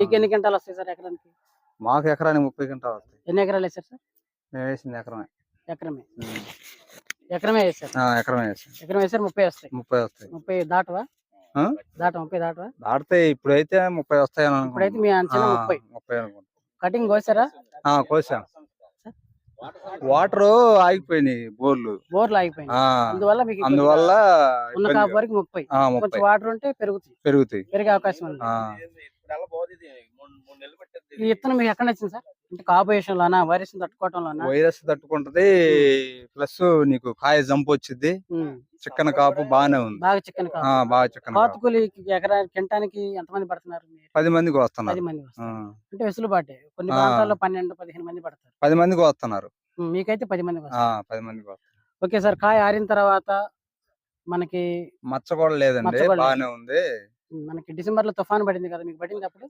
మీకు ఎన్ని క్వింటాలు వస్తాయి సార్ ఎకరానికి? మాకు ఎకరానికి 30 క్వింటాలు వస్తాయి. ఎన్ని ఎకరాలు వేసారు సార్? మేము వేసింది ఎకరమే. ఎకరమే. ఎకరమే వేసారు. ఎకరమే వేసాం. ఎకరం వేసారు 30 వస్తాయి. 30 వస్తాయి. 30 దాటవా? దాట 30 దాటవా? దాటితే ఇప్పుడైతే 30 వస్తాయి. ఇప్పుడైతే మీ అంచనా 30. 30 అనుకుంటా. కటింగ్ కోసారా? కోసాం. వాటర్ ఆగిపోయినాయి, బోర్లు ఆగిపోయినాయి. అందువల్ల మీకు అందువల్ల ఉన్న కాపు వరకు 30. కొంచెం వాటర్ ఉంటే పెరుగుతాయి. పెరిగే అవకాశం ఉంది. ఈ విత్తనం మీకు ఎక్కడ నచ్చింది సార్? అంటే కాపు విషయంలోనా, వైరస్ తట్టుకోవటంలోనా? వైరస్ తట్టుకుంటది, ప్లస్ నీకు కాయ జంపు వచ్చింది, చిక్కన కాపు బాగానే ఉంది. బాగా చిక్కన కాపు. బాగా చిక్కన. పాతుకూలికి ఎకరానికి తినడానికి ఎంతమంది పడుతున్నారు? 10 మందికి వస్తున్నారు. 10 మంది అంటే వెసులుబాటే. కొన్ని ప్రాంతాల్లో 12-15 మంది పడతారు. 10 మందికి వస్తున్నారు. మీకైతే 10 మంది వస్తారు. 10 మందికి వస్తారు. ఓకే సార్, కాయ ఆరిన తర్వాత మనకి మచ్చ కూడా లేదండి, బాగానే ఉంది. మనకి డిసెంబర్ లో తుఫాను పడింది కదా, మీకు పడింది అప్పుడు?